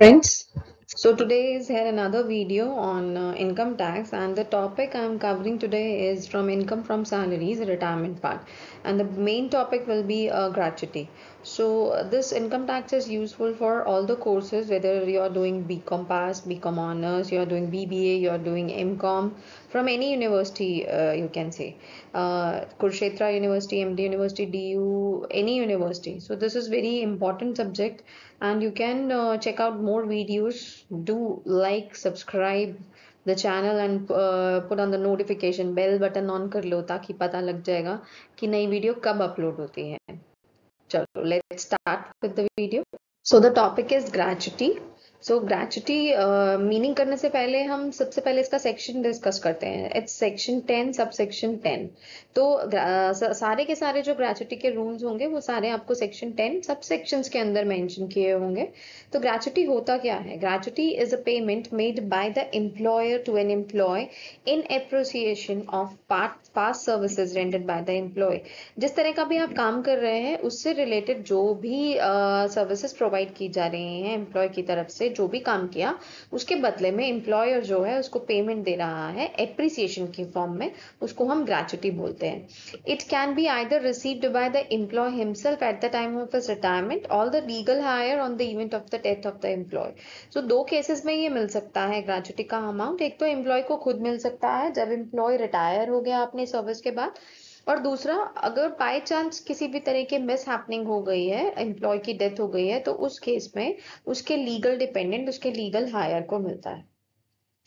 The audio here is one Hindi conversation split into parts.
Friends, so today is here another video on income tax, and the topic I'm covering today is from income from salaries, retirement part, and the main topic will be gratuity. So this income tax is useful for all the courses, whether you are doing BCom Pass, BCom Honors, you are doing BBA, you are doing MCom from any university, you can say Kurukshetra University, MD University, DU, any university. So this is very important subject, and you can check out more videos. Do like, subscribe the channel and put on the notification bell button on कर लो ताकि पता लग जाएगा कि नई वीडियो कब अपलोड होती है. चलो let's start with the video. So the topic is gratuity. So gratuity meaning करने से पहले हम सबसे पहले इसका सेक्शन डिस्कस करते हैं. It's section 10 sub section 10. तो सारे के सारे जो ग्रेचुटी के रूल्स होंगे वो सारे आपको सेक्शन 10 सब सेक्शंस के अंदर मेंशन किए होंगे. तो ग्रेचुटी होता क्या है? Gratuity is a payment made by the employer to an employee in appreciation of past services rendered by the employee. जिस तरह का भी आप काम कर रहे हैं उससे रिलेटेड जो भी सर्विसेज प्रोवाइड की जा रही हैं एम्प्लॉय की तरफ से, जो भी काम किया उसके बदले में एम्प्लॉयर जो है उसको पेमेंट दे रहा है एप्रिसिएशन की फॉर्म में, उसको हम ग्रेचुटी बोलते हैं. It can be either received by the employ himself at the time of his retirement और the legal heir on the event of the death of the employ. So दो केसेस में ये मिल सकता है ग्रेचुटी का अमाउंट. एक तो एम्प्लॉय को खुद मिल सकता है जब एम्प्लॉय रिटायर हो गया अपने सर्विस के बाद, और दूसरा अगर बाय चांस किसी भी तरह के मिस हैपनिंग हो गई है, एम्प्लॉय की डेथ हो गई है, तो उस केस में उसके लीगल डिपेंडेंट, उसके लीगल हायर को मिलता है.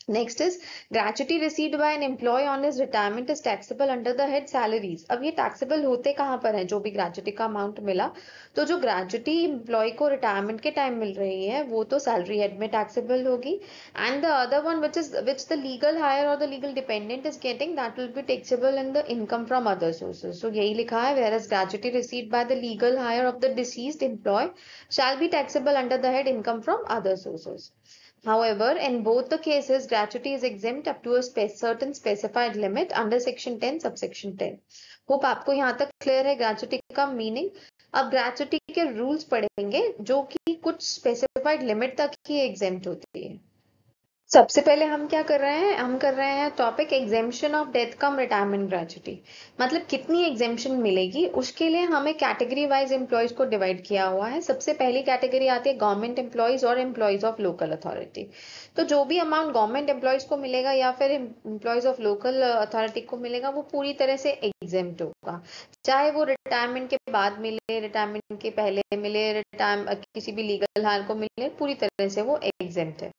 Next is gratuity received by an employee on his retirement is taxable under the head salaries. अब ये टैक्सेबल होते कहाँ पर है? जो भी ग्रेचुटी का अमाउंट मिला, तो जो ग्रेचुटी एम्प्लॉय को रिटायरमेंट के टाइम मिल रही है वो तो सैलरी हेड में टैक्सेबल होगी, and the other one which the legal heir और the legal dependent is getting, that will be taxable in the income from other sources. So यही लिखा है, whereas gratuity received by the legal heir of the deceased employ shall be taxable under the head income from other sources. However, in both the cases, gratuity is exempt up to a certain specified limit under section 10 subsection 10. Hope आपको यहाँ तक क्लियर है ग्रेचुटी का मीनिंग. अब ग्रेचुटी के रूल्स पढ़ेंगे जो कि कुछ स्पेसिफाइड लिमिट तक ही एग्जेम्प्ट होती है. सबसे पहले हम क्या कर रहे हैं? हम कर रहे हैं topic exemption of death cum retirement gratuity. मतलब कितनी एग्जेम्पशन मिलेगी, उसके लिए हमें कैटेगरी वाइज एम्प्लॉयज को डिवाइड किया हुआ है. सबसे पहली कैटेगरी आती है गवर्नमेंट एम्प्लॉयज और एम्प्लॉयज ऑफ लोकल अथॉरिटी. तो जो भी अमाउंट गवर्नमेंट एम्प्लॉयज को मिलेगा या फिर एम्प्लॉयज ऑफ लोकल अथॉरिटी को मिलेगा वो पूरी तरह से एग्जेम्प्ट होगा, चाहे वो रिटायरमेंट के बाद मिले, रिटायरमेंट के पहले मिले, किसी भी लीगल हायर को मिले, पूरी तरह से वो एग्जेम्प्ट है.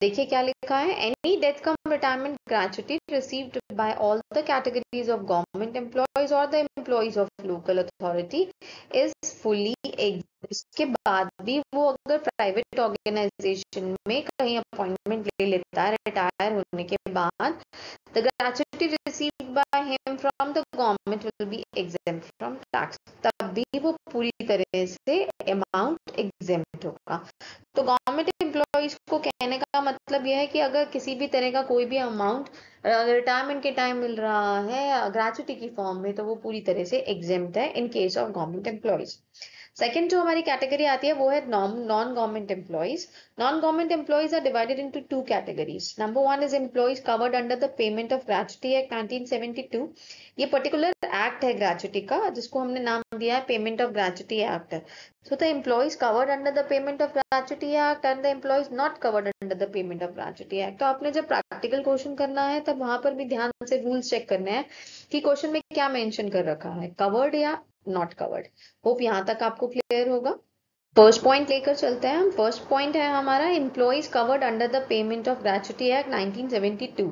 देखिए क्या लिखा है, any death cum retirement gratuity received by all the categories of government employees और the employees of local authority is fully exempt. इसके बाद भी वो अगर प्राइवेट ऑर्गेनाइजेशन में कहीं अपॉइंटमेंट ले लेता है रिटायर होने के बाद, the gratuity received by him from the government will be exempt from tax. तब भी वो पूरी तरह से अमाउंट एग्जेम्प्ट होगा. तो गवर्नमेंट एम्प्लॉयज को कहने का मतलब यह है कि अगर किसी भी तरह का कोई भी अमाउंट रिटायरमेंट के टाइम मिल रहा है ग्रेचुटी की फॉर्म में, तो वो पूरी तरह से एग्जेम्प्ट है in case of government employees. Second जो हमारी कैटेगरी आती है वो है non government employees. Non government employees are divided into two categories. Number one is employees covered under the payment of gratuity act 1972. ये पर्टिकुलर एक्ट है ग्रेचुटी का जिसको हमने नाम दिया है payment of gratuity act. So the employees covered under the payment of gratuity act and the employees not covered under the payment of gratuity act. तो आपने जब प्रैक्टिकल क्वेश्चन करना है तब वहां पर भी ध्यान से रूल्स चेक करने हैं कि क्वेश्चन में क्या मेंशन कर रखा है, कवर्ड या नॉट कवर्ड. होप यहाँ तक आपको क्लियर होगा. फर्स्ट पॉइंट लेकर चलते हैं हम. फर्स्ट पॉइंट है हमारा employees covered under the payment of gratuity act 1972.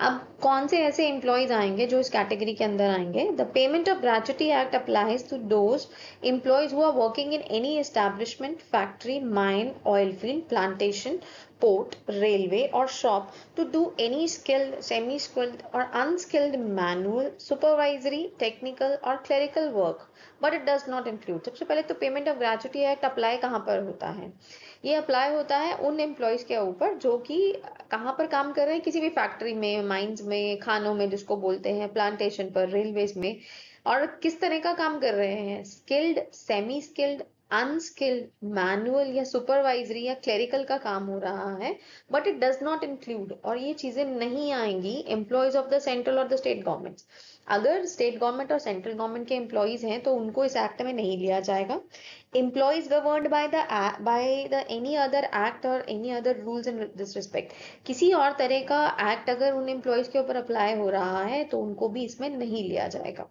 अब कौन से ऐसे एम्प्लॉयज आएंगे जो इस कैटेगरी के अंदर आएंगे? The payment of gratuity act applies to those employees who are working in any establishment, factory, mine, oil field, plantation, port, railway or shop to do any skilled, semi-skilled or unskilled manual, supervisory, technical or clerical work, but it does not include. सबसे पहले तो payment of gratuity act apply कहाँ पर होता है? ये अप्लाई होता है उन एम्प्लॉयज के ऊपर जो कि कहाँ पर काम कर रहे हैं, किसी भी फैक्ट्री में, माइंस में, खानों में जिसको बोलते हैं, प्लांटेशन पर, रेलवेज में, और किस तरह का काम कर रहे हैं, skilled, semi skilled, unskilled manual या सुपरवाइजरी या क्लेरिकल का काम हो रहा है, but it does not include, और ये चीजें नहीं आएंगी एम्प्लॉयज ऑफ द सेंट्रल और द स्टेट गवर्नमेंट्स। अगर स्टेट गवर्नमेंट और सेंट्रल गवर्नमेंट के एम्प्लॉयज हैं तो उनको इस एक्ट में नहीं लिया जाएगा। Employees governed by the any other act और any other rules in this respect, किसी और तरह का एक्ट अगर उन एम्प्लॉयज के ऊपर अप्लाई हो रहा है तो उनको भी इसमें नहीं लिया जाएगा।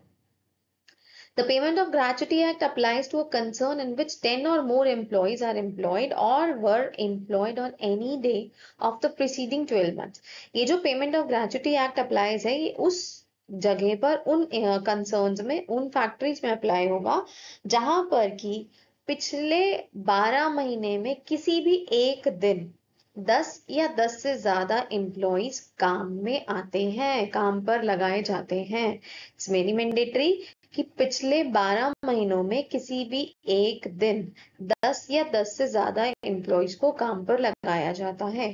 The Payment of Gratuity Act applies to a concern in which 10 or more employees are employed or were employed on any day of the preceding 12 months. ये जो Payment of Gratuity Act applies है, ये उस जगह पर उन कंसर्न्स में, उन फैक्ट्रीज में अप्लाई होगा जहां पर कि पिछले 12 महीने में किसी भी एक दिन 10 या 10 से ज्यादा एम्प्लॉयज काम में आते हैं, काम पर लगाए जाते हैं। इट्स वेरी मैंडेटरी कि पिछले 12 महीनों में किसी भी एक दिन 10 या 10 से ज्यादा एम्प्लॉयज को काम पर लगाया जाता है।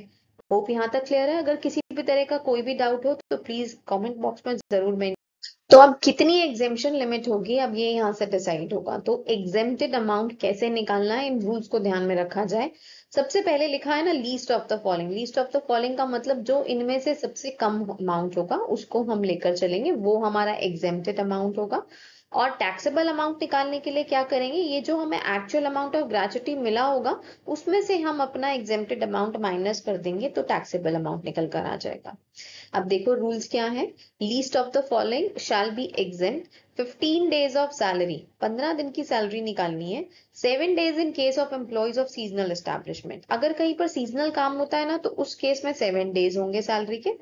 होप यहाँ तक क्लियर है। अगर किसी भी तरह का कोई भी डाउट हो तो प्लीज कमेंट बॉक्स में जरूर मेंशन। तो अब कितनी एग्जेम्पशन लिमिट होगी, अब ये यहाँ से डिसाइड होगा। तो एग्जेम्प्टेड अमाउंट कैसे निकालना है, इन रूल्स को ध्यान में रखा जाए। सबसे पहले लिखा है ना least of the following. Least of the following का मतलब जो इनमें से सबसे कम अमाउंट होगा उसको हम लेकर चलेंगे, वो हमारा एग्जेम्प्टेड अमाउंट होगा। और टैक्सेबल अमाउंट निकालने के लिए क्या करेंगे, ये जो हमें एक्चुअल अमाउंट ऑफ ग्रेच्युटी मिला होगा उसमें से हम अपना एग्जेम्प्टेड अमाउंट माइनस कर देंगे तो टैक्सेबल अमाउंट निकल कर आ जाएगा। अब देखो रूल्स क्या है। Least of the following shall be exempt 15 days of salary, 15 दिन की सैलरी निकालनी है। 7 days in case of employees of seasonal establishment, अगर कहीं पर सीजनल काम होता है ना तो उस केस में 7 डेज होंगे सैलरी के,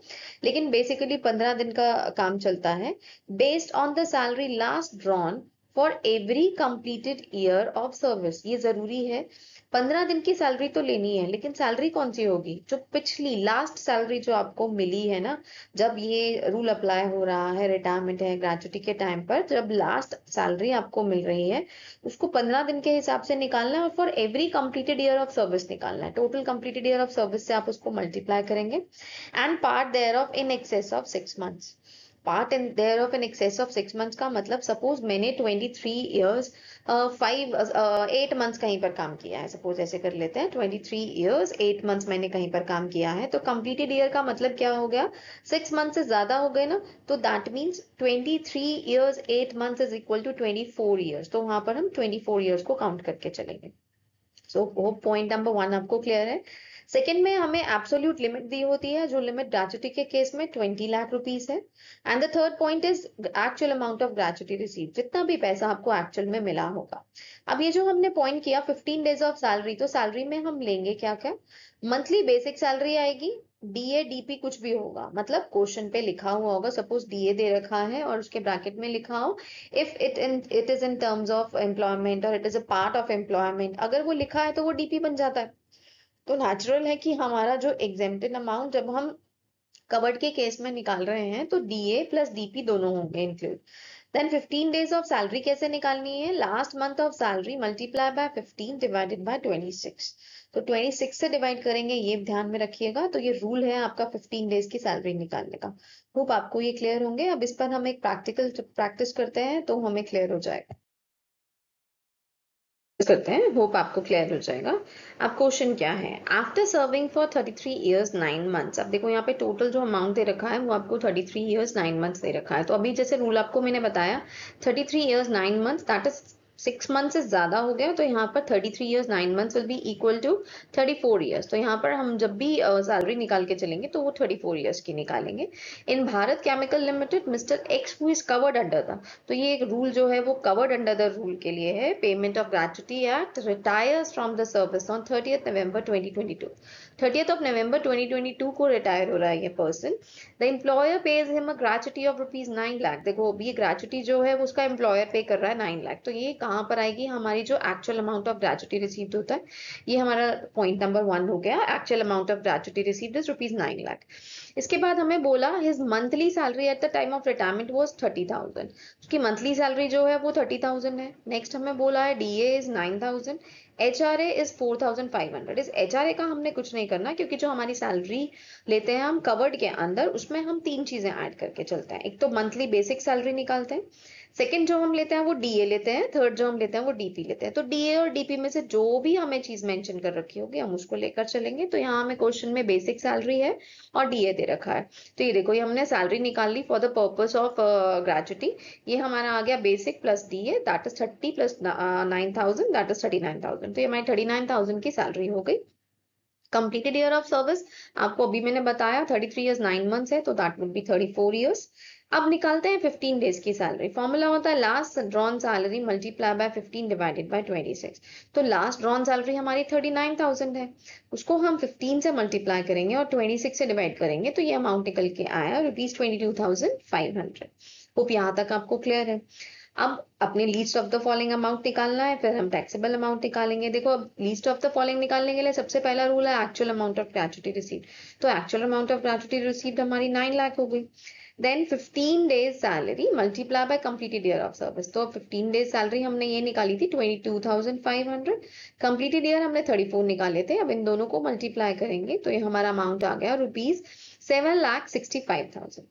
लेकिन बेसिकली 15 दिन का काम चलता है। Based on the salary last drawn for every completed year of service, ये जरूरी है। 15 दिन की सैलरी तो लेनी है, लेकिन सैलरी कौन सी होगी, जो पिछली लास्ट सैलरी जो आपको मिली है ना, जब ये रूल अप्लाई हो रहा है, रिटायरमेंट है, ग्रेच्युटी के टाइम पर जब लास्ट सैलरी आपको मिल रही है उसको 15 दिन के हिसाब से निकालना है और for every completed year of service निकालना है। Total completed year of service से आप उसको मल्टीप्लाई करेंगे। And part thereof in excess of 6 months. Part in thereof in excess of 6 months का मतलब सपोज मैंने 23 ईयर्स 8 मंथ्स कहीं पर काम किया है, सपोज ऐसे कर लेते हैं 23 ईयर्स 8 मंथ्स मैंने कहीं पर काम किया है, तो कंप्लीटेड ईयर का मतलब क्या हो गया, 6 मंथ से ज्यादा हो गए ना, तो that means 23 years 8 months is equal to 24 years, तो वहां पर हम 24 ईयर्स को काउंट करके चलेंगे। सो वो पॉइंट नंबर 1 आपको क्लियर है। सेकेंड में हमें एब्सोल्यूट लिमिट दी होती है, जो लिमिट ग्रेच्युटी के केस में 20 लाख रुपीस है। And the third point is actual amount of gratuity receive, जितना भी पैसा आपको एक्चुअल में मिला होगा। अब ये जो हमने पॉइंट किया 15 डेज ऑफ सैलरी, तो सैलरी में हम लेंगे क्या क्या, मंथली बेसिक सैलरी आएगी, डीए डीपी कुछ भी होगा, मतलब क्वेश्चन पे लिखा हुआ होगा, सपोज डीए दे रखा है और उसके ब्रैकेट में लिखा हो if it is in terms of employment और it is a part of employment, अगर वो लिखा है तो वो डीपी बन जाता है। तो नेचुरल है कि हमारा जो एग्जेम्प्टेड अमाउंट जब हम कवर्ड के केस में निकाल रहे हैं तो डीए प्लस डीपी दोनों होंगे include. Then 15 days of salary कैसे निकालनी है, last month of salary multiply by 15 divided by 26। तो 26 से डिवाइड करेंगे, ये ध्यान में रखिएगा। तो ये रूल है आपका 15 डेज की सैलरी निकालने का। होप आपको ये क्लियर होंगे। अब इस पर हम एक प्रैक्टिकल प्रैक्टिस करते हैं तो हमें क्लियर हो जाएगा, करते हैं, होप आपको क्लियर हो जाएगा। अब क्वेश्चन क्या है, after serving for 33 years 9 months, अब देखो यहाँ पे टोटल जो अमाउंट दे रखा है वो आपको 33 ईयर्स 9 मंथ्स दे रखा है। तो अभी जैसे रूल आपको मैंने बताया 33 years 9 months that is 6 month से ज्यादा हो गया, तो यहाँ पर 33 years 9 months will be equal to 34 years. तो यहाँ पर हम जब भी सैलरी निकाल के चलेंगे तो वो 34 ईयर्स की निकालेंगे। In Bharat chemical limited mister X who is covered under the, तो ये एक रूल जो है वो कवर्ड अंडर द रूल के लिए है, payment of gratuity act, retires from the service on 30th November 2022। 30th of November 2022 को रिटायर हो रहा है ये person. The employer page him a gratuity of rupees 9 lakh. देखो अभी ये ग्रेच्युटी जो है वो उसका एम्प्लॉयर पे कर रहा है 9 लाख, तो ये कहाँ पर आएगी, हमारी जो actual amount of gratuity received होता है, ये हमारा पॉइंट नंबर 1 हो गया। Actual amount of gratuity received is rupees 9 lakh. इसके बाद हमें बोला his monthly salary eight the time of retirement was 30,000, उसकी मंथली सैलरी जो है वो 30,000 है। नेक्स्ट हमें बोला है डीए इज 9,000, एचआरए इज 4,500। इस एचआरए का हमने कुछ नहीं करना, क्योंकि जो हमारी सैलरी लेते हैं हम कवर्ड के अंदर, उसमें हम 3 चीजें ऐड करके चलते हैं। एक तो मंथली बेसिक सैलरी निकालते हैं, सेकंड जो हम लेते हैं वो डीए लेते हैं, थर्ड जो हम लेते हैं वो डीपी लेते हैं। तो डीए और डीपी में से जो भी हमें चीज मेंशन कर रखी होगी हम उसको लेकर चलेंगे। तो यहाँ हमें क्वेश्चन में बेसिक सैलरी है और डीए दे रखा है। तो ये देखो, ये हमने सैलरी निकाल ली for the purpose of gratuity. ये हमारा आ गया basic plus DA, that is 30 plus 9,000, that is 39,000। तो ये हमारी 39,000 की सैलरी हो गई। कंप्लीटेड ईयर ऑफ सर्विस आपको अभी मैंने बताया 33 ईयर्स 9 मंथ्स है, तो दैट वुड बी 34 ईयर्स। अब निकालते हैं 15 डेज की सैलरी। फॉर्मूला होता है last drawn salary multiply by 15 divided by 26। तो लास्ट ड्रॉन सैलरी हमारी 39,000 है, उसको हम 15 से मल्टीप्लाई करेंगे और 26 से डिवाइड करेंगे, तो ये अमाउंट निकल के आया ₹22,500। होप यहाँ तक आपको क्लियर है। अब अपने least of the following amount निकालना है, फिर हम टैक्सेबल अमाउंट निकालेंगे। देखो, अब लीस्ट ऑफ द फॉलोइंग निकालने के लिए सबसे पहला रूल है actual amount of gratuity received. तो actual amount of gratuity received हमारी 9 लाख हो गई। Then 15 days salary multiply by completed year of service. तो 15 डेज सैलरी हमने ये निकाली थी 22,500, कंप्लीटेड ईयर हमने 34 निकाले थे। अब इन दोनों को मल्टीप्लाई करेंगे तो ये हमारा अमाउंट आ गया ₹7,65,000।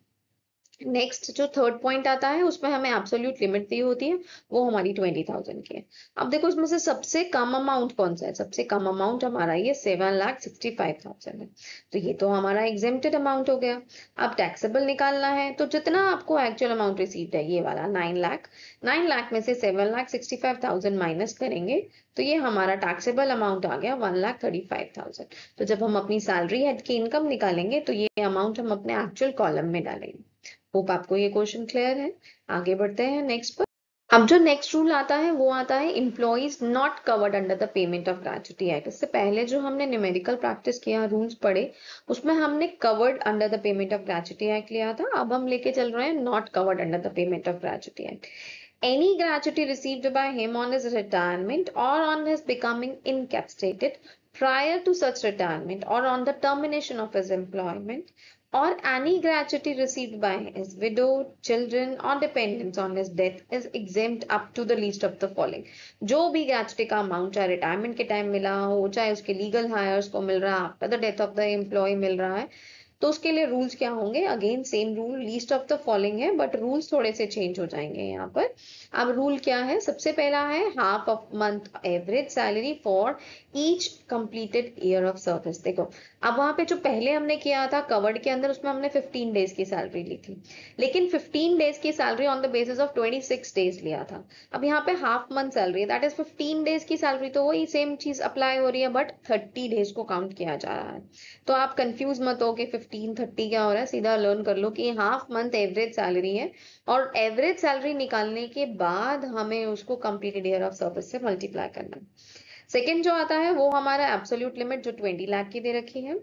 नेक्स्ट जो थर्ड पॉइंट आता है उसमें हमें एब्सोल्यूट लिमिट दी होती है, वो हमारी 20,000 की है। अब देखो, इसमें से सबसे कम अमाउंट कौन सा है? सबसे कम अमाउंट हमारा ये 7,65,000 है। तो ये तो हमारा एग्जेम्प्टेड अमाउंट हो गया। अब टैक्सेबल निकालना है, तो जितना आपको एक्चुअल अमाउंट रिसीव्ड है ये वाला 9 लाख, 9 लाख में से 7,65,000 माइनस करेंगे तो ये हमारा टैक्सेबल अमाउंट आ गया 1,35,000। तो जब हम अपनी सैलरी हेड की इनकम निकालेंगे तो ये अमाउंट हम अपने एक्चुअल कॉलम में डालेंगे। होप आपको ये क्वेश्चन क्लियर है। आगे बढ़ते हैं नेक्स्ट पर। अब जो नेक्स्ट रूल आता है वो आता है employees not covered under the payment of gratuity act. इससे पहले जो हमने न्यूमेरिकल प्रैक्टिस किया, रूल्स पढ़े, उसमें हमने covered under the payment of gratuity act लिया था। अब हम लेके चल रहे हैं not covered under the payment of gratuity act. Any gratuity received by him on his retirement or on his becoming incapacitated prior to such retirement or on the termination of his employment, or any gratuity received by his widow, children or dependents on his death is exempt up to the least of the following। जो भी gratuity का अमाउंट चाहे रिटायरमेंट के टाइम मिला हो, चाहे उसके लीगल हायर्स को मिल रहा है, after the death of the employ मिल रहा है, तो उसके लिए रूल्स क्या होंगे? Again same rule, least of the following है, बट रूल्स थोड़े से चेंज हो जाएंगे यहाँ पर। अब रूल क्या है? सबसे पहला है half of month average salary for each completed year of service. देखो, अब वहां पे जो पहले हमने किया था कवर्ड के अंदर, उसमें हमने 15 डेज की सैलरी ली थी, लेकिन 15 डेज की salary on the basis of 26 days लिया था। अब यहाँ पे half month salary, that is 15 days की सैलरी, तो वही सेम चीज अप्लाई हो रही है, बट 30 डेज को काउंट किया जा रहा है। तो आप कंफ्यूज मत हो कि 15 30 क्या हो रहा है, सीधा लर्न कर लो कि हाफ मंथ एवरेज सैलरी है और एवरेज सैलरी निकालने के बाद हमें उसको कंप्लीटेड ईयर ऑफ सर्विस से मल्टीप्लाई करना है। सेकेंड जो आता है वो हमारा एब्सोल्यूट लिमिट जो 20 लाख की दे रखी है।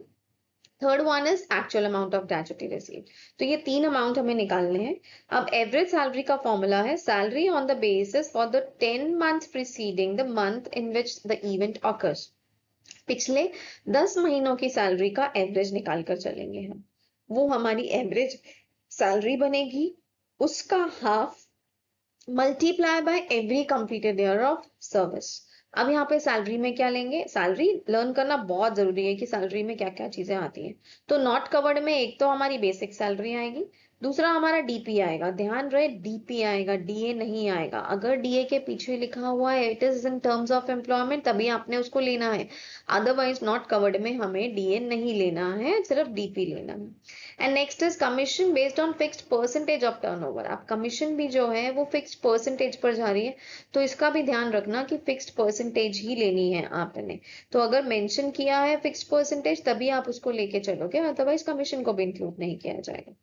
Third one is actual amount of gratuity received. तो ये तीन अमाउंट हमें निकालने हैं। अब एवरेज सैलरी का फॉर्मूला है salary on the basis for the 10 months preceding the month in which the event occurs. पिछले 10 महीनों की सैलरी का एवरेज निकाल कर चलेंगे हम। वो हमारी एवरेज सैलरी बनेगी, उसका half multiply by every completed year of service. अब यहाँ पे सैलरी में क्या लेंगे? सैलरी लर्न करना बहुत जरूरी है कि सैलरी में क्या क्या चीजें आती हैं। तो नॉट कवर्ड में एक तो हमारी बेसिक सैलरी आएगी, दूसरा हमारा डीपी आएगा। ध्यान रहे, डीपी आएगा, डीए नहीं आएगा। अगर डीए के पीछे लिखा हुआ है it is in terms of employment, तभी आपने उसको लेना है। अदरवाइज नॉट कवर्ड में हमें डीए नहीं लेना है, सिर्फ डीपी लेना है। And next is commission based on fixed percentage of turnover. आप कमीशन भी जो है वो फिक्स्ड परसेंटेज पर जा रही है, तो इसका भी ध्यान रखना कि फिक्स्ड परसेंटेज ही लेनी है आपने। तो अगर मेंशन किया है फिक्स्ड परसेंटेज तभी आप उसको लेके चलोगे, अदरवाइज कमीशन को भी इंक्लूड नहीं किया जाएगा।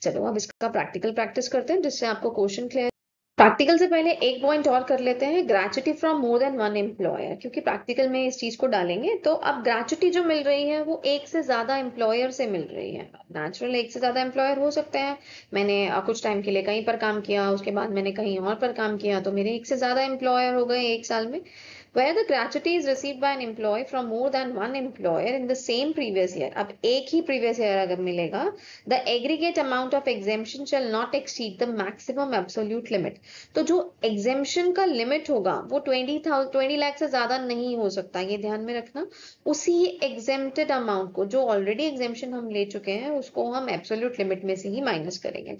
चलो अब इसका प्रैक्टिकल प्रैक्टिस करते हैं जिससे आपको क्वेश्चन क्लियर। प्रैक्टिकल से पहले एक पॉइंट और कर लेते हैं, gratuity from more than one employer, क्योंकि प्रैक्टिकल में इस चीज को डालेंगे। तो अब ग्रेच्युटी जो मिल रही है वो एक से ज्यादा एम्प्लॉयर से मिल रही है। नेचुरल एक से ज्यादा एम्प्लॉयर हो सकते हैं। मैंने कुछ टाइम के लिए कहीं पर काम किया, उसके बाद मैंने कहीं और पर काम किया, तो मेरे एक से ज्यादा एम्प्लॉयर हो गए एक साल में। where the gratuity is received by an employee from more than one employer in the same previous year. अब एक ही previous year अगर मिलेगा, the aggregate amount of exemption shall not exceed the maximum absolute limit. तो जो exemption का limit होगा वो 20 लाख से ज्यादा नहीं हो सकता, ये ध्यान में रखना. उसी exempted amount को, जो already exemption हम ले चुके हैं, उसको हम absolute limit में से ही minus करेंगे.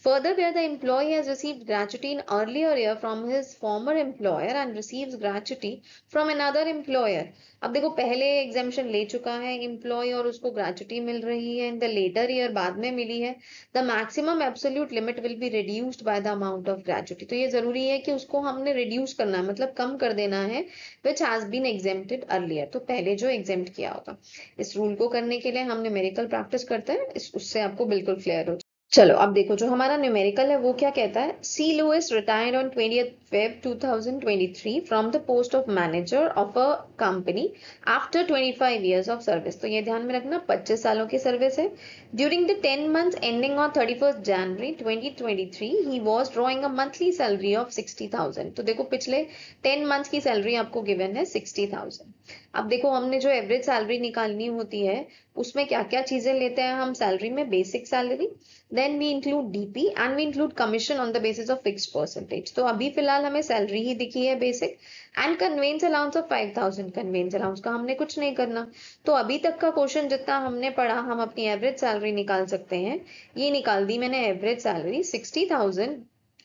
Further, where the employee has received gratuity in earlier year from his former employer and receives gratuity from another employer. अब देखो, पहले एग्जामेशन ले चुका है एम्प्लॉय और उसको ग्रेचुटी मिल रही है इन द लेटर ईयर, बाद में मिली है, the maximum absolute limit will be reduced by the amount of gratuity. तो ये जरूरी है कि उसको हमने रिड्यूस करना है, मतलब कम कर देना है, which has been exempted earlier, तो पहले जो एग्जेम्प्ट किया होगा. इस रूल को करने के लिए हम न्यूमेरिकल प्रैक्टिस करते हैं, उससे आपको बिल्कुल क्लियर हो. चलो अब देखो, जो हमारा न्यूमेरिकल है वो क्या कहता है. C Louis retired on 20th Feb 2023 from the post of manager of a company after 25 years of service. तो ये ध्यान में रखना, 25 सालों की सर्विस है. During the 10 months ending on 31st January 2023 he was drawing a monthly salary of 60,000. तो देखो, पिछले 10 months की सैलरी आपको गिवन है 60,000. अब देखो, हमने जो एवरेज सैलरी निकालनी होती है उसमें क्या क्या चीजें लेते हैं हम सैलरी में. Basic salary, then we include DP and we include commission on the basis of fixed percentage. तो अभी फिलहाल हमें सैलरी ही दिखी है basic, and convince allowance of 5,000. Convince allowance का हमने कुछ नहीं करना. तो अभी तक का क्वेश्चन जितना हमने पढ़ा, हम अपनी एवरेज सैलरी निकाल सकते हैं. ये निकाल दी मैंने average salary 60,000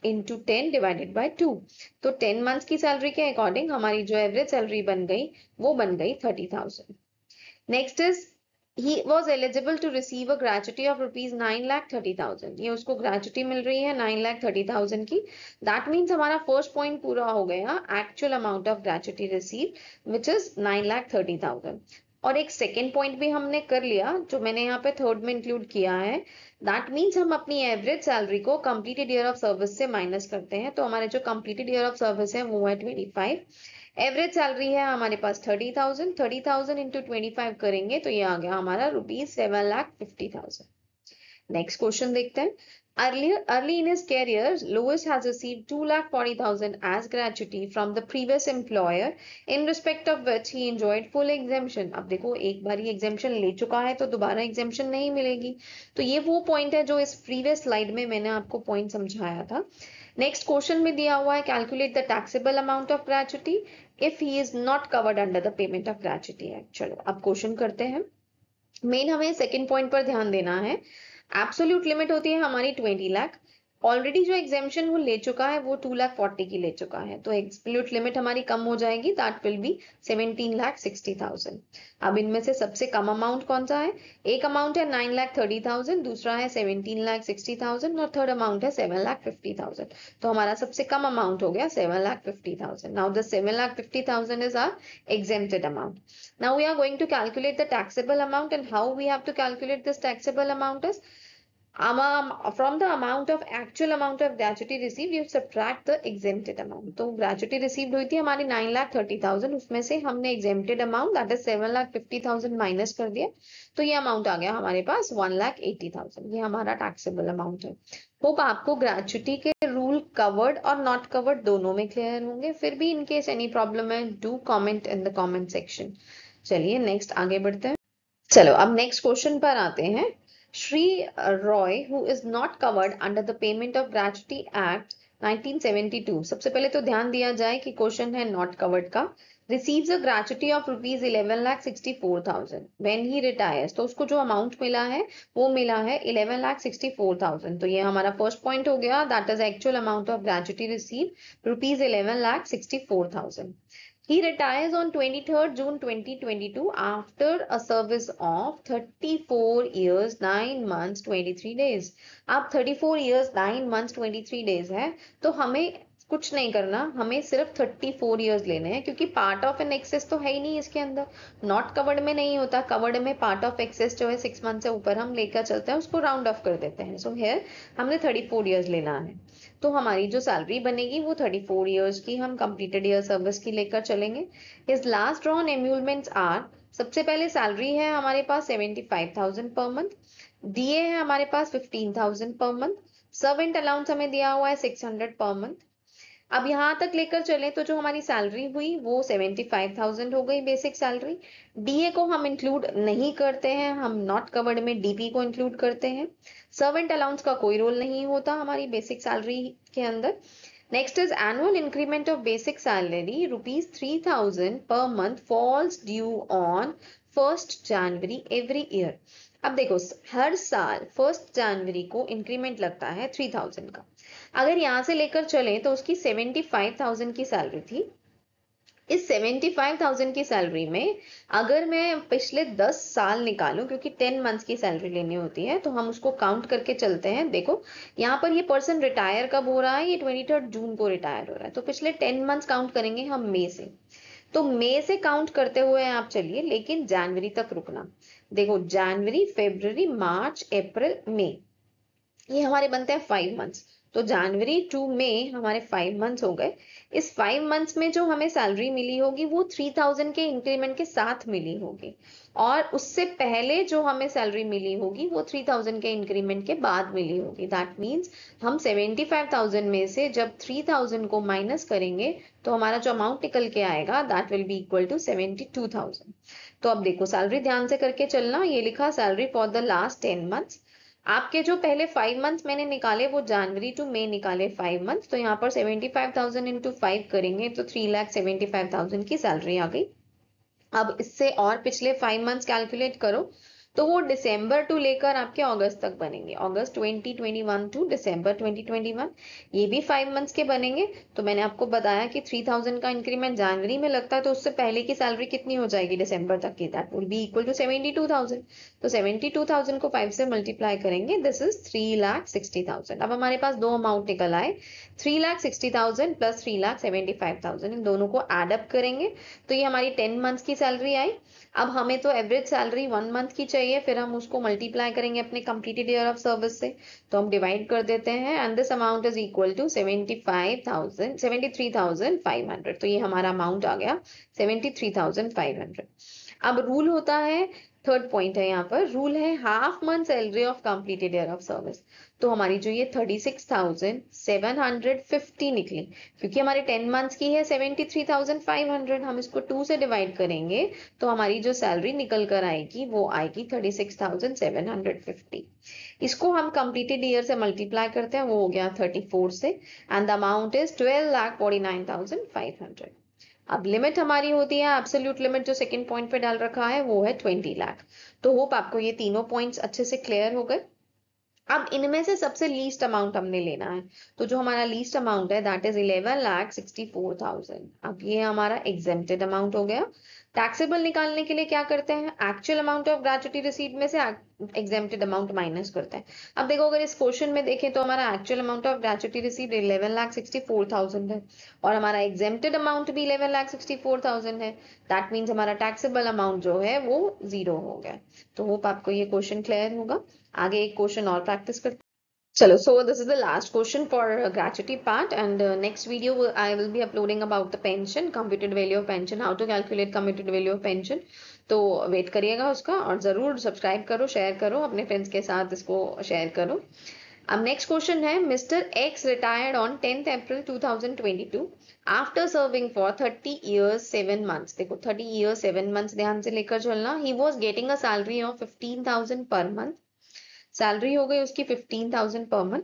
into 10 divided by 2. तो 10 months की सैलरी के अकॉर्डिंग हमारी जो एवरेज सैलरी बन गई वो बन गई 30,000. Next is, he was eligible to receive a gratuity of rupees 9,30,000. ये उसको gratuity मिल रही है 9,30,000 की. That means हमारा first point पूरा हो गया, actual amount of gratuity received which is 9,30,000. और एक सेकेंड पॉइंट भी हमने कर लिया, जो मैंने यहाँ पे थर्ड में इंक्लूड किया है. दैट मीन्स हम अपनी एवरेज सैलरी को कंप्लीटेड ईयर ऑफ सर्विस से माइनस करते हैं. तो हमारे जो कंप्लीटेड ईयर ऑफ सर्विस है वो है 25. एवरेज सैलरी है हमारे पास 30,000. 30,000 इंटू 25 करेंगे तो ये आ गया हमारा ₹7,50,000. नेक्स्ट क्वेश्चन देखते हैं. Early in his career, Lewis has received 2,40,000 as gratuity from the previous employer, in respect of which he enjoyed full exemption. अब देखो, एक बार ही exemption ले चुका है तो दोबारा exemption नहीं मिलेगी. तो ये वो पॉइंट है जो इस प्रीवियस स्लाइड में मैंने आपको पॉइंट समझाया था. नेक्स्ट क्वेश्चन में दिया हुआ है, calculate the taxable amount of gratuity if he is not covered under the payment of gratuity act. चलो अब क्वेश्चन करते हैं. मेन हमें सेकंड पॉइंट पर ध्यान देना है. एब्सोल्यूट लिमिट होती है हमारी 20 लाख. ऑलरेडी जो एग्जेम्पशन वो ले चुका है वो 2,40,000 की ले चुका है, तो एब्सोल्यूट लिमिट हमारी कम हो जाएगी, दैट विल बी 17,60,000. अब इनमें से सबसे कम अमाउंट कौन सा है? एक अमाउंट है 9,30,000, दूसरा है 17,60,000 और थर्ड अमाउंट है 7,50,000. तो हमारा सबसे कम अमाउंट हो गया 7,50,000. Now the 7,50,000 is our exempted amount. Now we are going to calculate the taxable amount, and how we have to calculate this taxable amount is, from the amount of actual amount of gratuity received you subtract the exempted amount. तो gratuity received हुई थी हमारी 9,30,000, उसमें से हमने exempted amount that is 7,50,000 minus कर दिया, तो ये अमाउंट आ गया हमारे पास 1,80,000. ये हमारा टैक्सेबल अमाउंट है. होप आपको ग्रेचुटी के रूल कवर्ड और नॉट कवर्ड दोनों में क्लियर होंगे. फिर भी इन केस एनी प्रॉब्लम है, do comment in the comment section. चलिए नेक्स्ट आगे बढ़ते हैं. चलो अब नेक्स्ट क्वेश्चन पर आते हैं. Shri Roy, who is not covered under the Payment of Gratuity Act 1972. सबसे पहले तो ध्यान दिया जाए कि क्वेश्चन है नॉट कवर्ड का. receives a gratuity of rupees 11,64,000 when he retires. तो उसको जो अमाउंट मिला है वो मिला है 11,64,000. तो ये हमारा फर्स्ट पॉइंट हो गया, that is actual amount of gratuity receive rupees 11,64,000. He retires on 23rd June 2022 after a service of 34 years 9 months 23 days. अब 34 years 9 months 23 days है, तो हमें कुछ नहीं करना, हमें सिर्फ 34 इयर्स लेने हैं, क्योंकि पार्ट ऑफ एन एक्सेस तो है ही नहीं इसके अंदर. नॉट कवर्ड में नहीं होता. कवर्ड में पार्ट ऑफ एक्सेस जो है 6 मंथ से ऊपर हम लेकर चलते हैं, उसको राउंड ऑफ कर देते हैं. सो हियर हमने 34 इयर्स लेना है. तो हमारी जो सैलरी बनेगी वो 34 इयर्स की हम कंप्लीटेड ईयर सर्विस की लेकर चलेंगे. हिज लास्ट ड्रॉन एम्यूलमेंट्स आर, सबसे पहले सैलरी है हमारे पास 75,000 पर मंथ. दिए हैं हमारे पास 15,000 पर मंथ. सर्वेंट अलाउंस हमें दिया हुआ है 600 पर मंथ. अब यहाँ तक लेकर चले तो जो हमारी सैलरी हुई वो 75,000 हो गई बेसिक सैलरी। डीए को हम इंक्लूड नहीं करते हैं, हम नॉट कवर्ड में डीपी को इंक्लूड करते हैं। सर्वेंट अलाउंस का कोई रोल नहीं होता हमारी बेसिक सैलरी के अंदर। Next is annual increment of basic salary ₹3,000 per month falls due on 1 January every year. अब देखो हर साल 1 जनवरी को इंक्रीमेंट लगता है 3,000 का। अगर यहाँ से लेकर चले तो उसकी 75,000 की सैलरी थी। इस 75,000 की सैलरी में अगर मैं पिछले 10 साल निकालूं, क्योंकि 10 मंथ्स की सैलरी लेनी होती है, तो हम उसको काउंट करके चलते हैं। देखो यहाँ पर ये पर्सन रिटायर कब हो रहा है, ये 23 जून को रिटायर हो रहा है, तो पिछले 10 मंथ्स काउंट करेंगे हम मई से। तो मई से काउंट करते हुए आप चलिए, लेकिन जनवरी तक रुकना। देखो जनवरी, फरवरी, मार्च, अप्रैल, मई, ये हमारे बनते हैं 5 मंथ्स। तो जनवरी टू मई हमारे 5 मंथ्स हो गए। इस 5 मंथ्स में जो हमें सैलरी मिली होगी वो 3,000 के इंक्रीमेंट के साथ मिली होगी, और उससे पहले जो हमें सैलरी मिली होगी वो 3,000 के इंक्रीमेंट के बाद मिली होगी। दैट मीन्स हम 75,000 में से जब 3,000 को माइनस करेंगे तो हमारा जो अमाउंट निकल के आएगा that will be equal to 72,000। तो अब देखो सैलरी ध्यान से करके चलना, ये लिखा salary for the last 10 months. आपके जो पहले 5 मंथ्स मैंने निकाले वो जनवरी टू मई निकाले 5 मंथ्स, तो यहाँ पर 75,000 इंटू 5 करेंगे तो 3,75,000 की सैलरी आ गई। अब इससे और पिछले 5 मंथ्स कैलकुलेट करो तो वो दिसंबर टू लेकर आपके अगस्त तक बनेंगे, अगस्त 2021 टू दिसंबर 2021, ये भी 5 मंथ्स के बनेंगे। तो मैंने आपको बताया कि 3,000 का इंक्रीमेंट जनवरी में लगता है, तो उससे पहले की सैलरी कितनी हो जाएगी दिसंबर तक की, that will be equal to 72,000। तो 72,000 को 5 से मल्टीप्लाई करेंगे, दिस इज 3,60,000। अब हमारे पास दो अमाउंट निकल आए, 3,60,000 प्लस 3,75,000, इन दोनों को एडअप करेंगे तो ये हमारी 10 मंथ्स की सैलरी आई। अब हमें तो एवरेज सैलरी 1 मंथ की चाहिए, फिर हम उसको मल्टीप्लाई करेंगे अपने कंप्लीटेड ईयर ऑफ सर्विस से, तो हम डिवाइड कर देते हैं, and this amount is equal to 73,500। तो ये हमारा अमाउंट आ गया 73,500। अब रूल होता है, थर्ड पॉइंट है यहाँ पर, रूल है half month salary of completed year of service. तो हमारी जो ये 36,750 निकली, क्योंकि हमारे 10 मंथ्स की है 73,500, हम इसको 2 से डिवाइड करेंगे तो हमारी जो सैलरी निकल कर आएगी वो आएगी 36,750। इसको हम कंप्लीटेड ईयर से मल्टीप्लाई करते हैं, वो हो गया 34 से, एंड द अमाउंट इज 12,49,500। अब लिमिट हमारी होती है एब्सोल्यूट लिमिट, जो सेकंड पॉइंट पे डाल रखा है वो है 20 लाख। तो होप आपको ये तीनों पॉइंट्स अच्छे से क्लियर हो गए। अब इनमें से सबसे लीस्ट अमाउंट हमने लेना है, तो जो हमारा लीस्ट अमाउंट है दैट इज 11,64,000। अब ये हमारा एग्जेम्प्टेड अमाउंट हो गया। टैक्सेबल निकालने के लिए क्या करते हैं, actual amount of gratuity receipt में से एग्जेम्प्टेड अमाउंट माइनस करते हैं। अब देखो अगर इस क्वेश्चन में देखें तो हमारा actual amount of gratuity receipt 11,64,000 है, और हमारा एग्जेम्प्टेड अमाउंट भी 11,64,000 है। दैट मीन्स हमारा टैक्सेबल अमाउंट जो है वो 0 हो गया। तो होप आपको ये क्वेश्चन क्लियर होगा। आगे एक क्वेश्चन और प्रैक्टिस करते हैं। चलो, so this is the last question for gratuity part, and next video I will be uploading about the pension, computed value of pension, how to calculate computed value of pension। तो वेट करिएगा उसका, और जरूर सब्सक्राइब करो, शेयर करो, अपने फ्रेंड्स के साथ इसको शेयर करो। अब नेक्स्ट क्वेश्चन है, mister x retired on 10th April 2022 after serving for 30 years 7 months। देखो 30 years 7 months ध्यान से लेकर चलना। He was getting a salary of 15,000 per month, salary हो गई उसकी 15,000 per month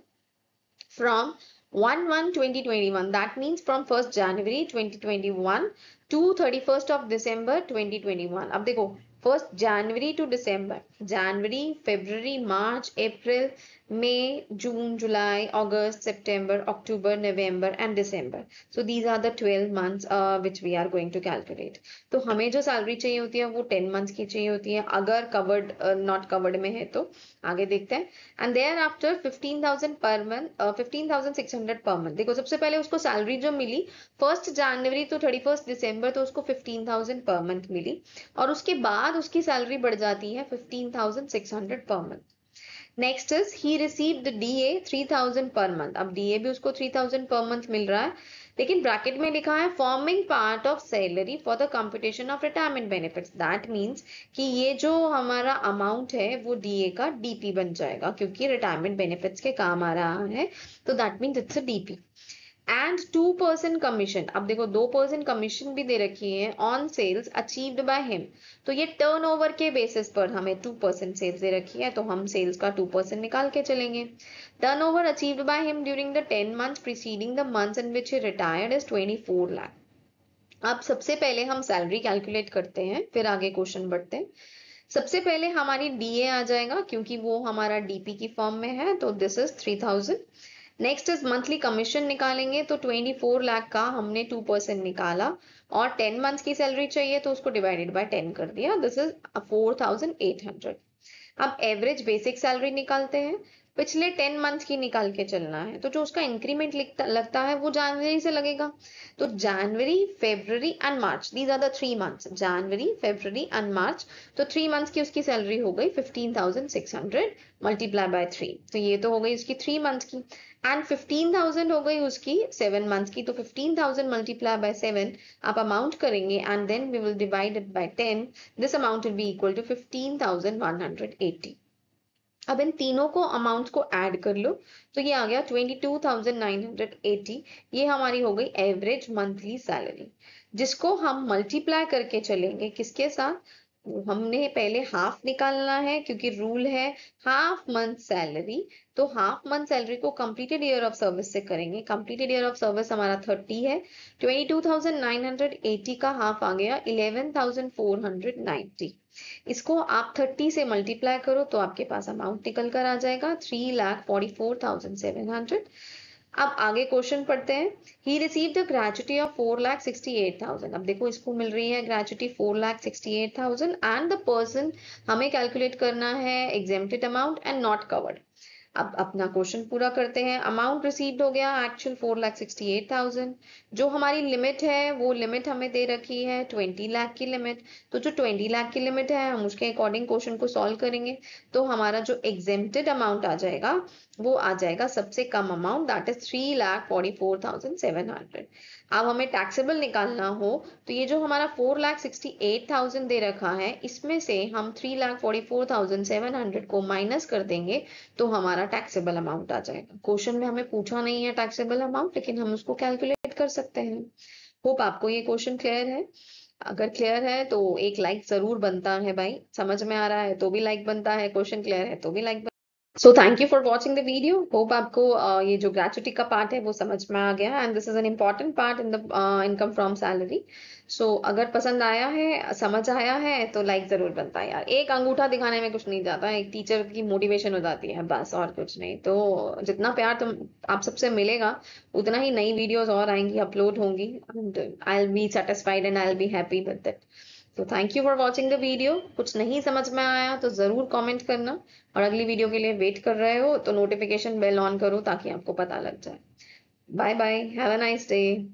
from 1/1/2021, that means from 1st January 2021 to 31st of December 2021। अब देखो 1st January टू December, जनवरी, फरवरी, मार्च, अप्रैल, मई, जून, जुलाई, अगस्त, सितंबर, अक्टूबर, नवंबर एंड दिसंबर। So these are the 12 months which we are going to calculate. तो हमें जो सैलरी चाहिए होती है वो 10 मंथ्स की चाहिए होती है, अगर कवर्ड नॉट कवर्ड में है तो। आगे देखते हैं, and there after 15,000 per month, 15,600 per month. देखो सबसे पहले उसको सैलरी जो मिली 1st जनवरी तो 31st दिसंबर, तो उसको 15,000 पर मंथ मिली, और उसके बाद उसकी सैलरी बढ़ जाती है 15,600 per month. Next is he received DA 3,000 per month. अब डीए भी उसको 3,000 पर मंथ मिल रहा है, लेकिन ब्रैकेट में लिखा है forming part of salary for the computation of retirement benefits. That means कि ये जो हमारा अमाउंट है वो डीए का डीपी बन जाएगा, क्योंकि रिटायरमेंट बेनिफिट्स के काम आ रहा है, तो that means it's a DP. And 2% commission. अब देखो 2% कमीशन भी दे रखी है on sales achieved by him, तो ये टर्नओवर के बेसिस पर हमें 2% सेल्स दे रखी है, तो हम सेल्स का 2% निकाल के चलेंगे। Turnover achieved by him during the 10 months preceding the months in which he retired is 24 lakh. अब सबसे पहले हम सैलरी कैलकुलेट करते हैं, फिर आगे क्वेश्चन बढ़ते हैं। सबसे पहले हमारी डीए आ जाएगा क्योंकि वो हमारा डीपी की फॉर्म में है, तो this is 3000। Next is monthly commission निकालेंगे, तो 24 लाख का हमने 2% निकाला और 10 मंथ्स की सैलरी चाहिए तो उसको डिवाइडेड बाय 10 कर दिया, दिस इज 4800। अब एवरेज बेसिक सैलरी निकालते हैं, पिछले 10 मंथ्स की निकाल के चलना है, तो जो उसका इंक्रीमेंट लगता है वो जनवरी से लगेगा। तो January, February and March, these are the 3 months, January, February and March. तो 3 मंथ्स की उसकी सैलरी हो गई 15,600 मल्टीप्लाई बाय 3, तो ये तो हो गई उसकी 3 मंथ्स की। एंड 15,000 हो गई उसकी 7 मंथ्स की, तो 15,000 मल्टीप्लाई बाय 7 आप अमाउंट करेंगे and then we will divide it by 10, this amount will be equal to 15,180। अब इन तीनों को अमाउंट्स को ऐड कर लो, तो ये आ गया 22,980। ये हमारी हो गई एवरेज मंथली सैलरी, जिसको हम मल्टीप्लाई करके चलेंगे किसके साथ, हमने पहले हाफ निकालना है क्योंकि रूल है हाफ मंथ सैलरी। तो हाफ मंथ सैलरी को कंप्लीटेड ईयर ऑफ सर्विस से करेंगे, कंप्लीटेड ईयर ऑफ सर्विस हमारा 30 है, 22,980 का हाफ आ गया 11,490। इसको आप 30 से मल्टीप्लाई करो तो आपके पास अमाउंट निकल कर आ जाएगा 3,44,700। अब आगे क्वेश्चन पढ़ते हैं। He received a gratuity of 4,68,000। अब देखो इसको मिल रही है ग्रेचुटी 4,68,000 एंड द पर्सन, हमें कैलकुलेट करना है exempted amount and not covered. अब अपना क्वेश्चन पूरा करते हैं। अमाउंट रिसीव्ड हो गया एक्चुअल 4,68,000। जो हमारी लिमिट है वो लिमिट हमें दे रखी है 20 लाख की लिमिट, तो जो 20 लाख की लिमिट है हम उसके अकॉर्डिंग क्वेश्चन को सॉल्व करेंगे। तो हमारा जो एग्जेम्प्टेड अमाउंट आ जाएगा वो आ जाएगा सबसे कम अमाउंट, दैट इज 3,44,700। अब हमें टैक्सेबल निकालना हो तो ये जो हमारा 4,68,000 दे रखा है इसमें से हम 3,44,700 को माइनस कर देंगे तो हमारा टैक्सेबल अमाउंट आ जाएगा। क्वेश्चन में हमें पूछा नहीं है टैक्सेबल अमाउंट, लेकिन हम उसको कैलकुलेट कर सकते हैं। होप आपको ये क्वेश्चन क्लियर है। अगर क्लियर है तो एक लाइक जरूर बनता है भाई, समझ में आ रहा है तो भी लाइक बनता है, क्वेश्चन क्लियर है तो भी like. So thank you for watching the video. Hope आपको ये जो ग्रेचुटी का पार्ट है वो समझ में आ गया, and this is an important part in the income from salary. So अगर पसंद आया है, समझ आया है, तो लाइक जरूर बनता है यार। एक अंगूठा दिखाने में कुछ नहीं जाता, एक टीचर की मोटिवेशन हो जाती है बस, और कुछ नहीं। तो जितना प्यार तुम आप सबसे मिलेगा उतना ही नई वीडियोस और आएंगी, अपलोड होंगी, and I will be satisfied and I will be happy with it. तो thank you for watching the video. कुछ नहीं समझ में आया तो जरूर कमेंट करना, और अगली वीडियो के लिए वेट कर रहे हो तो नोटिफिकेशन बेल ऑन करो ताकि आपको पता लग जाए। Bye bye, have a nice day.